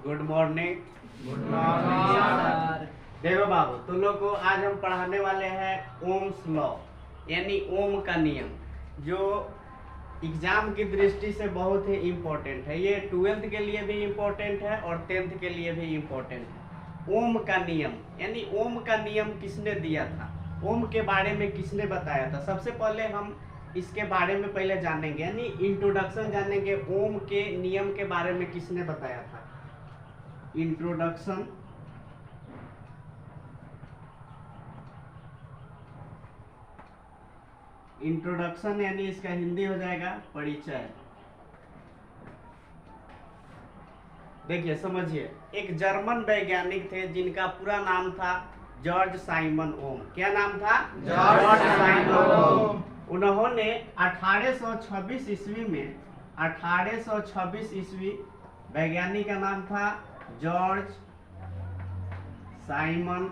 Good morning. Good morning sir. देखो बाबू, तुम लोग को आज हम पढ़ाने वाले हैं ओम्स लॉ, यानी ओम का नियम, जो एग्जाम की दृष्टि से बहुत ही इम्पोर्टेंट है। ये 12th के लिए भी इम्पोर्टेंट है और 10th के लिए भी इम्पोर्टेंट है। ओम का नियम, यानी ओम का नियम किसने दिया था, ओम के बारे में किसने बताया था। सबसे पहले हम इसके बारे में पहले जानेंगे, यानी इंट्रोडक्शन जानेंगे। ओम के नियम के बारे में किसने बताया था, इंट्रोडक्शन। इंट्रोडक्शन यानी इसका हिंदी हो जाएगा परिचय। देखिए समझिए, एक जर्मन वैज्ञानिक थे जिनका पूरा नाम था जॉर्ज साइमन ओम। क्या नाम था? जॉर्ज साइमन ओम। उन्होंने 1826 ईस्वी में 1826 ईस्वी, वैज्ञानिक का नाम था जॉर्ज साइमन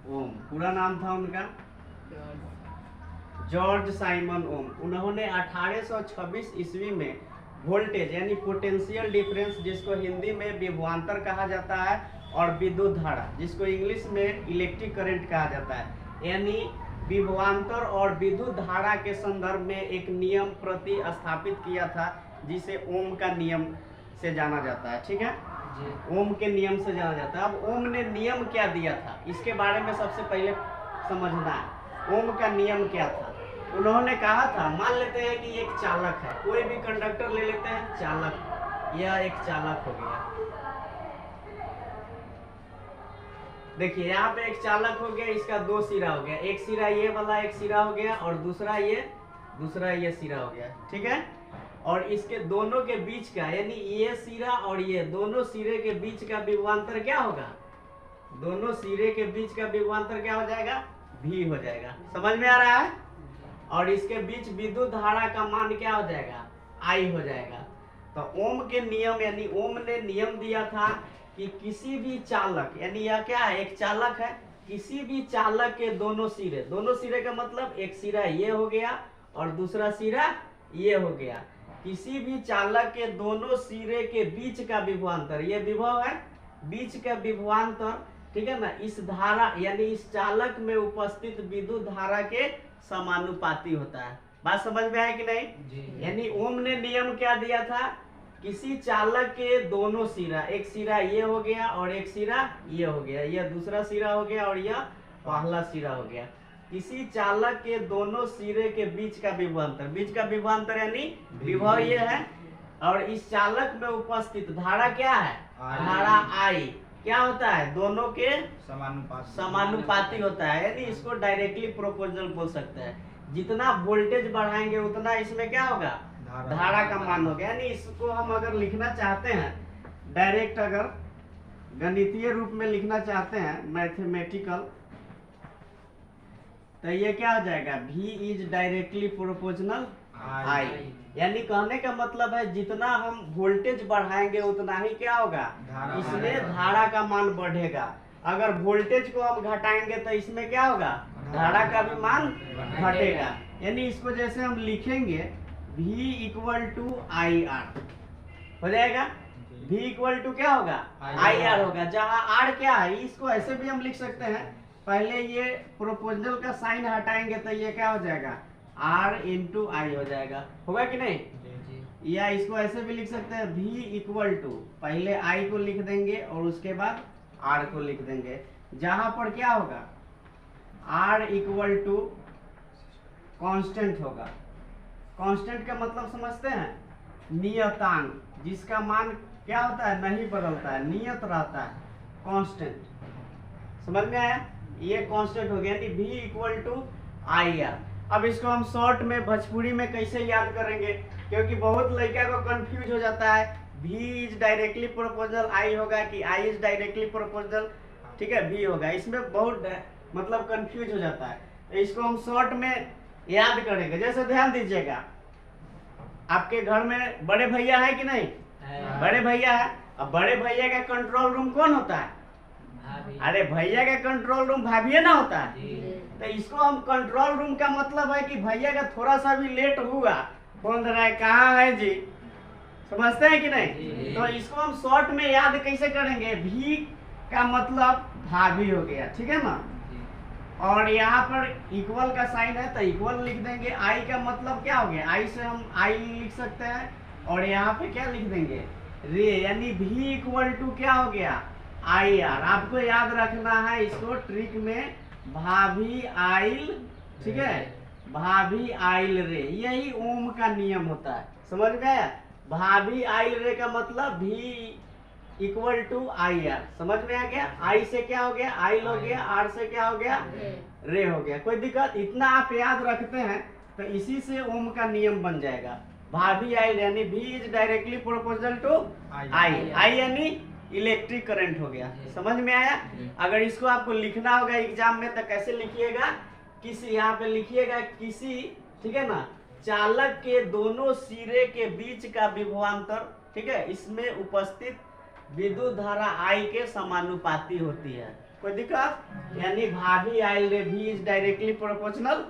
ओम। पूरा नाम था उनका जॉर्ज साइमन ओम। उन्होंने 1826 ईस्वी में वोल्टेज यानी पोटेंशियल डिफरेंस, जिसको हिंदी में विभवांतर कहा जाता है, और विद्युत धारा, जिसको इंग्लिश में इलेक्ट्रिक करंट कहा जाता है, यानी विभवांतर और विद्युत धारा के संदर्भ में एक नियम प्रतिस्थापित किया था, जिसे ओम का नियम से जाना जाता है। ठीक है, ओम के नियम से जाना जाता है। अब ओम ने नियम क्या दिया था, इसके बारे में सबसे पहले समझना है। ओम का नियम क्या था? उन्होंने कहा था, मान लेते हैं कि एक चालक है, कोई भी कंडक्टर ले लेते हैं, चालक, यह एक चालक हो गया। देखिए यहाँ पे एक चालक हो गया, इसका दो सिरा हो गया, एक सिरा ये वाला एक सिरा हो गया, और दूसरा ये सिरा हो गया। ठीक है, और इसके दोनों के बीच का, यानी ये सिरा और ये दोनों सिरे के बीच का विभवांतर क्या होगा? दोनों सिरे के बीच का विभवांतर क्या हो जाएगा? भी हो जाएगा। समझ में आ रहा है? और इसके बीच विद्युत धारा का मान क्या हो जाएगा? आई हो जाएगा। तो ओम के नियम, यानी ओम ने नियम दिया था कि किसी भी चालक, यानी यह क्या है, एक चालक है, किसी भी चालक के दोनों सिरे का मतलब एक सिरा ये हो गया और दूसरा सिरा ये हो गया। किसी भी चालक के दोनों सिरे के बीच का विभवांतर, ये विभव है, बीच का विभवांतर, ठीक है ना, इस धारा यानी इस चालक में उपस्थित विद्युत धारा के समानुपाती होता है। बात समझ में आया कि नहीं? यानी ओम ने नियम क्या दिया था, किसी चालक के दोनों सिरा, एक सिरा ये हो गया और एक सिरा ये हो गया, यह दूसरा सिरा हो गया और यह पहला सिरा हो गया। किसी चालक के दोनों सिरे के बीच का विभवांतर, बीच का विभवांतर यानी विभव ये है, और इस चालक में उपस्थित धारा क्या है? धारा आई क्या होता है? दोनों के समानुपाती होता है, यानी इसको डायरेक्टली प्रोपोर्शनल बोल सकते हैं। जितना वोल्टेज बढ़ाएंगे उतना इसमें क्या होगा? धारा का मान होगा। यानी इसको हम अगर लिखना चाहते हैं डायरेक्ट, अगर गणितीय रूप में लिखना चाहते हैं, मैथमेटिकल, तो ये क्या हो जाएगा? V is directly proportional I। यानी कहने का मतलब है जितना हम वोल्टेज बढ़ाएंगे उतना ही क्या होगा? इसमें धारा का मान बढ़ेगा। अगर वोल्टेज को हम घटाएंगे तो इसमें क्या होगा? धारा का भी मान घटेगा। यानी इसको जैसे हम लिखेंगे V इक्वल टू IR हो जाएगा। V इक्वल टू क्या होगा? IR होगा, जहाँ R क्या है, इसको ऐसे भी हम लिख सकते हैं। पहले ये प्रोपोर्शनल का साइन हटाएंगे तो ये क्या हो जाएगा? R इंटू आई हो जाएगा। होगा कि नहीं? या इसको ऐसे भी लिख सकते हैं, V इक्वल टू, पहले I को लिख देंगे और उसके बाद R को लिख देंगे, जहां पर क्या होगा? R इक्वल टू कांस्टेंट होगा। कांस्टेंट का मतलब समझते हैं? नियतांक, जिसका मान क्या होता है? नहीं बदलता है, नियत रहता है, कांस्टेंट। समझ में आया? ये कांस्टेंट हो गया, यानी V इक्वल टू IR। अब इसको हम शॉर्ट में भोजपुरी में कैसे याद करेंगे, क्योंकि बहुत लड़का को कंफ्यूज हो जाता है, V is directly proportional I होगा कि I इज डायरेक्टली प्रोपोर्शनल, ठीक है, V होगा। इसमें बहुत मतलब कंफ्यूज हो जाता है, तो इसको हम शॉर्ट में याद करेंगे। जैसे ध्यान दीजिएगा, आपके घर में बड़े भैया है कि नहीं? बड़े भैया है। अब बड़े भैया का कंट्रोल रूम कौन होता है? अरे भैया का कंट्रोल रूम भाभी ना होता है। तो इसको हम कंट्रोल रूम का मतलब है कि भैया का थोड़ा सा भी लेट हुआ, फोन रहा है, कहाँ है जी? समझते हैं कि नहीं? तो इसको हम शॉर्ट में याद कैसे करेंगे? भी का मतलब भाभी हो गया, ठीक है ना? और यहाँ पर इक्वल का साइन है तो इक्वल लिख देंगे। आई का मतलब क्या हो गया? आई से हम आई लिख सकते हैं और यहाँ पे क्या लिख देंगे? रे, यानी भी इक्वल टू क्या हो गया? I R. आपको याद रखना है इसको ट्रिक में, भाभी आइल, ठीक है, भाभी आइल रे, यही ओम का नियम होता है। समझ में आया? भाभी आइल रे का मतलब भी इक्वल टू आई आर। समझ में आ गया? आई से क्या हो गया? आइल हो गया, आर से क्या हो गया? रे हो गया। कोई दिक्कत? इतना आप याद रखते हैं तो इसी से ओम का नियम बन जाएगा। भाभी आइल यानी भी इज डायरेक्टली प्रोपोर्शनल टू आई। आई यानी इलेक्ट्रिक करंट हो गया। समझ में आया? अगर इसको आपको लिखना होगा एग्जाम में तो कैसे लिखिएगा? किसी, यहाँ पे लिखिएगा किसी, ठीक है ना, चालक के दोनों सिरे के बीच का विभवांतर, ठीक है, इसमें उपस्थित विद्युत धारा आई के समानुपाती होती है। कोई दिक्कत? यानी भाभी आइल रे भी इज डायरेक्टली प्रोपोर्शनल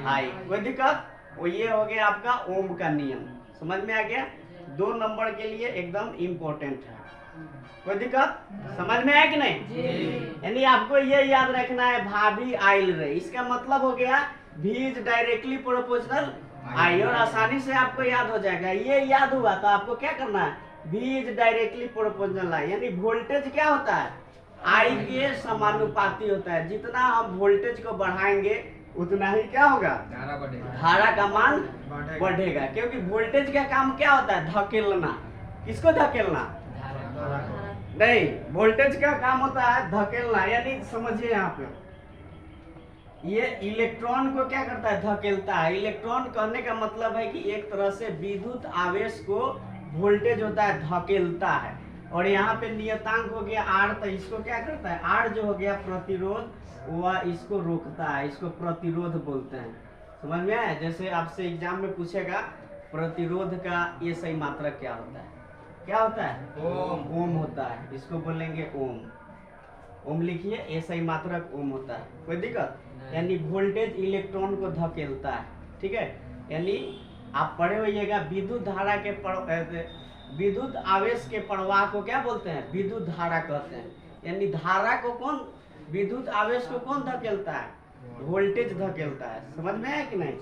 आई। कोई दिक्कत? वो ये हो गया आपका ओम का नियम। समझ में आ गया? 2 नंबर के लिए एकदम इम्पोर्टेंट है। कोई दिक्कत? समझ में आया कि नहीं? यानी आपको ये याद रखना है भाभी आइल रे, इसका मतलब हो गया भी इज डायरेक्टली प्रोपोर्शनल आई, और आसानी से आपको याद हो जाएगा। ये याद हुआ तो आपको क्या करना है? भी इज डायरेक्टली प्रोपोर्शनल आई, यानी वोल्टेज क्या होता है? आई के समानुपाती होता है। जितना हम वोल्टेज को बढ़ाएंगे उतना ही क्या होगा? धारा का मान बढ़ेगा। क्योंकि वोल्टेज का काम क्या होता है? धकेलना। किसको धकेलना? नहीं, वोल्टेज का काम होता है धकेलना। यानी समझिए यहाँ पे ये इलेक्ट्रॉन को क्या करता है? धकेलता है। इलेक्ट्रॉन कहने का मतलब है कि एक तरह से विद्युत आवेश को वोल्टेज होता है धकेलता है। और यहाँ पे नियतांक हो गया आर, तो इसको क्या करता है? आर जो हो गया प्रतिरोध, वह इसको रोकता है, इसको प्रतिरोध बोलते हैं। समझ में आया? जैसे आपसे एग्जाम में पूछेगा प्रतिरोध का ये सही मात्रक क्या होता है? क्या होता है? ओम। ओम होता है, इसको बोलेंगे ओम। ओम लिखिए, ये सही मात्रक ओम होता है। कोई दिक्कत? यानी वोल्टेज इलेक्ट्रॉन को धकेलता है, ठीक है। यानी आप पढ़े होइएगा विद्युत धारा के विद्युत आवेश के प्रवाह को क्या बोलते हैं? विद्युत धारा कहते हैं। यानी धारा को कौन, विद्युत आवेश को कौन धकेलता है? वोल्टेज धकेलता है। समझ में आया कि नहीं?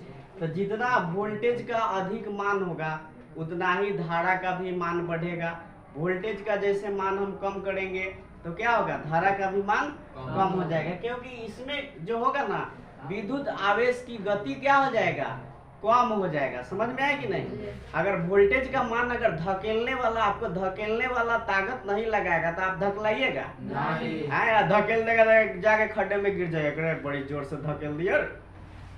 तो जितना वोल्टेज का अधिक मान होगा उतना ही धारा का भी मान बढ़ेगा। वोल्टेज का जैसे मान हम कम करेंगे तो क्या होगा? धारा का भी मान कम हो जाएगा। क्योंकि इसमें जो होगा ना, विद्युत आवेश की गति क्या हो जाएगा? कम हो जाएगा। समझ में आया कि नहीं? अगर वोल्टेज का मान अगर धकेलने वाला, आपको धकेलने वाला ताकत नहीं लगाएगा तो आप धकेलाइएगा नहीं। धकेल देगा तो जाके खड्डे में गिर जाएगा, बड़ी जोर से धकेल दिया।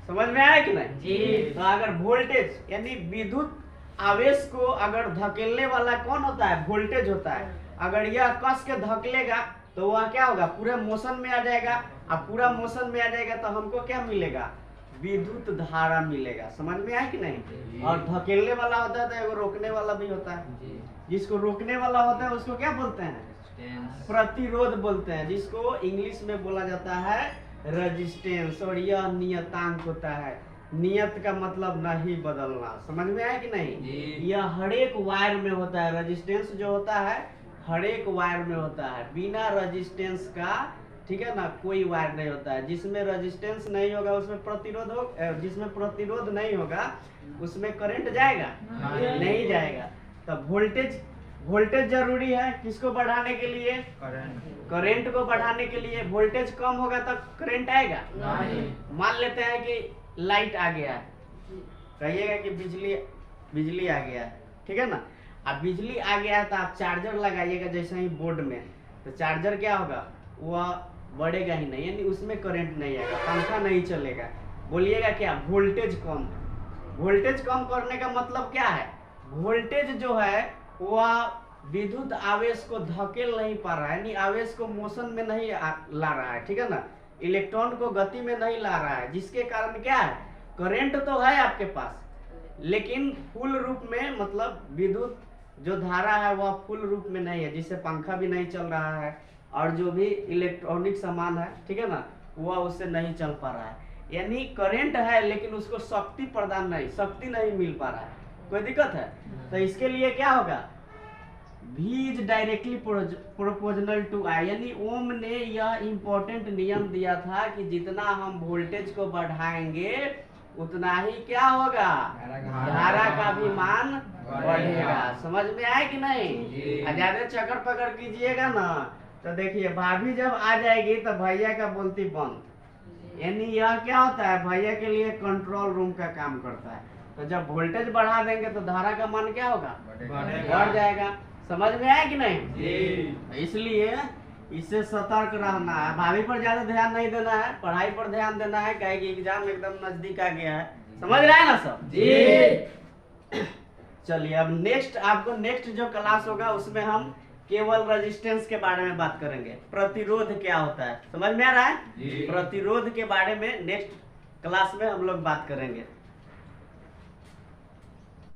समझ में आया कि नहीं जी? तो अगर वोल्टेज यानी विद्युत आवेश को अगर धकेलने वाला कौन होता है? वोल्टेज होता है। अगर यह कस के धकेलेगा तो वह क्या होगा? पूरे मोशन में आ जाएगा। अब पूरा मोशन में आ जाएगा तो हमको क्या मिलेगा? विद्युत धारा मिलेगा। समझ में आया कि नहीं? और धकेलने वाला होता है तो एगो रोकने वाला भी होता है। जिसको रोकने वाला होता है उसको क्या बोलते हैं? प्रतिरोध बोलते हैं, जिसको इंग्लिश में बोला जाता है रेजिस्टेंस। और यह नियतांक होता है। नियत का मतलब नहीं बदलना। समझ में आया कि नहीं? यह हर एक वायर में होता है। रेजिस्टेंस जो होता है हर एक वायर में होता है। बिना रेजिस्टेंस का, ठीक है ना, कोई वायर नहीं होता है। जिसमें रेजिस्टेंस नहीं होगा उसमें प्रतिरोध हो, जिसमें प्रतिरोध नहीं होगा उसमें करंट जाएगा? नहीं जाएगा। तब वोल्टेज जरूरी है किसको बढ़ाने के लिए? करंट को बढ़ाने के लिए। वोल्टेज कम होगा तब करंट आएगा? मान लेते हैं कि लाइट आ गया है, कहिएगा कि बिजली आ गया है, ठीक है ना। अब बिजली आ गया है तो आप चार्जर लगाइएगा जैसे ही बोर्ड में, तो चार्जर क्या होगा? वह बढ़ेगा ही नहीं, यानी उसमें करंट नहीं आएगा, पंखा नहीं चलेगा। बोलिएगा क्या? वोल्टेज कम। वोल्टेज कम करने का मतलब क्या है? वोल्टेज जो है वह विद्युत आवेश को धकेल नहीं पा रहा है, यानी आवेश को मोशन में नहीं ला रहा है, ठीक है ना, इलेक्ट्रॉन को गति में नहीं ला रहा है। जिसके कारण क्या है? करंट तो है आपके पास लेकिन फुल रूप में, मतलब विद्युत जो धारा है वह फुल रूप में नहीं है, जिससे पंखा भी नहीं चल रहा है और जो भी इलेक्ट्रॉनिक सामान है, ठीक है ना, वह उससे नहीं चल पा रहा है। यानी करंट है लेकिन उसको शक्ति नहीं मिल पा रहा है। कोई दिक्कत है? तो इसके लिए क्या होगा, V is directly proportional to I, यानी ओम ने यह इंपॉर्टेंट नियम दिया था कि जितना हम वोल्टेज को बढ़ाएंगे उतना ही क्या होगा, धारा का भी मान बढ़ेगा। समझ में आए कि नहीं? ज्यादा चक्कर पकड़ कीजिएगा ना तो देखिए भाभी जब आ जाएगी तो भैया का बोलती बंद, यानी यह क्या होता है, भैया के लिए कंट्रोल रूम का काम करता है। तो जब वोल्टेज बढ़ा देंगे तो धारा का मान क्या होगा, बढ़ जाएगा। समझ में आया कि नहीं? जी। इसलिए इससे सतर्क रहना है, भाभी पर ज्यादा ध्यान नहीं देना है, पढ़ाई पर ध्यान देना है, कहे कि एग्जाम एकदम नजदीक आ गया है। समझ रहे हैं ना सब? जी। चलिए अब नेक्स्ट, आपको नेक्स्ट जो क्लास होगा उसमें हम केवल रेजिस्टेंस के बारे में बात करेंगे, प्रतिरोध क्या होता है। समझ में आ रहा है? प्रतिरोध के बारे में नेक्स्ट क्लास में हम लोग बात करेंगे।